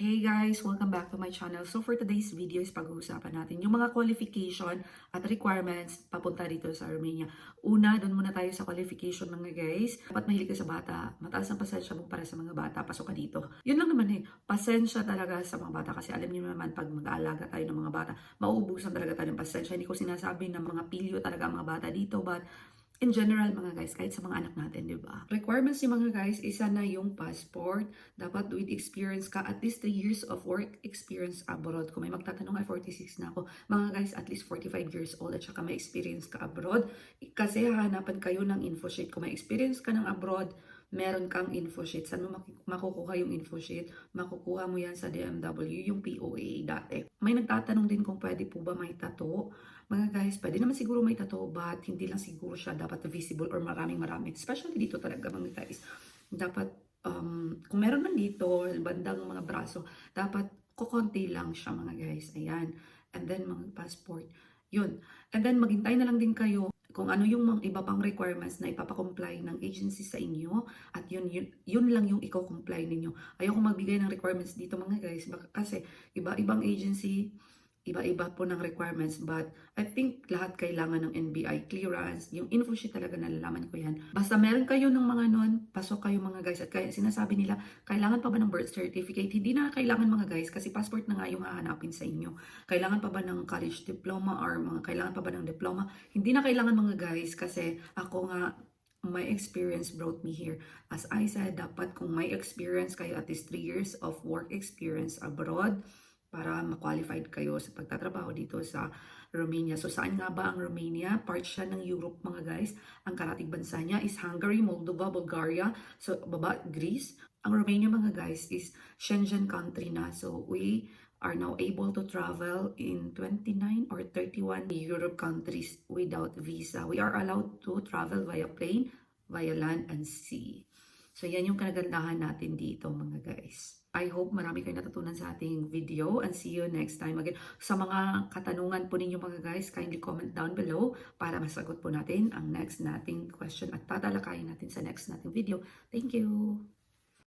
Hey guys! Welcome back to my channel. So for today's video is pag-uusapan natin yung mga qualification at requirements papunta dito sa Romania. Una, doon muna tayo sa qualification mga guys. Dapat mahilig ka sa bata. Mataas ang pasensya mo para sa mga bata. Pasok ka dito. Yun lang naman pasensya talaga sa mga bata. Kasi alam niyo naman pag mag-aalaga tayo ng mga bata, mauubusan talaga tayo ng pasensya. Hindi ko sinasabi na mga pilyo talaga ang mga bata dito, but in general, mga guys, kahit sa mga anak natin, di ba? Requirements yung mga guys, isa na yung passport. Dapat with experience ka, at least 3 years of work experience abroad. Kung may magtatanong ay 46 na ako. Mga guys, at least 45 years old at saka may experience ka abroad. Kasi hahanapan kayo ng info sheet. Kung may experience ka ng abroad, meron kang info sheet. Saan mo makukuha yung info sheet? Makukuha mo yan sa DMW, yung POA dati. May nagtatanong din kung pwede po ba may tattoo. Mga guys, pwede naman siguro may tattoo, but hindi lang siguro siya dapat visible or maraming. Especially dito talaga mga guys. Dapat, kung meron man dito, bandang mga braso, dapat kukonti lang siya mga guys. Ayan. And then mga passport. Yun. And then maghintay na lang din kayo kung ano yung mga iba pang requirements na ipapakomply ng agency sa inyo, at yun lang yung i-comply ninyo. Ayoko magbigay ng requirements dito mga guys, kasi iba-ibang agency, iba-iba po ng requirements, but I think lahat kailangan ng NBI clearance. Yung info sheet talaga nalalaman ko yan. Basta meron kayo ng mga nun, pasok kayo mga guys. At kaya sinasabi nila, kailangan pa ba ng birth certificate? Hindi na kailangan mga guys, kasi passport na nga yung hahanapin sa inyo. Kailangan pa ba ng college diploma or kailangan pa ba ng diploma? Hindi na kailangan mga guys, kasi ako nga, my experience brought me here. As I said, dapat kung may experience kayo, at least 3 years of work experience abroad, para ma-qualified kayo sa pagtatrabaho dito sa Romania. So saan nga ba ang Romania? Part siya ng Europe mga guys. Ang karatig bansa niya is Hungary, Moldova, Bulgaria, so baba Greece. Ang Romania mga guys is Schengen country na. So we are now able to travel in 29 or 31 Europe countries without visa. We are allowed to travel via plane, via land and sea. So yan yung kanagandahan natin dito mga guys. I hope marami kayong natutunan sa ating video, and see you next time again. Sa mga katanungan po ninyo mga guys, kindly comment down below para masagot po natin ang next nating question at tatalakayin natin sa next nating video. Thank you!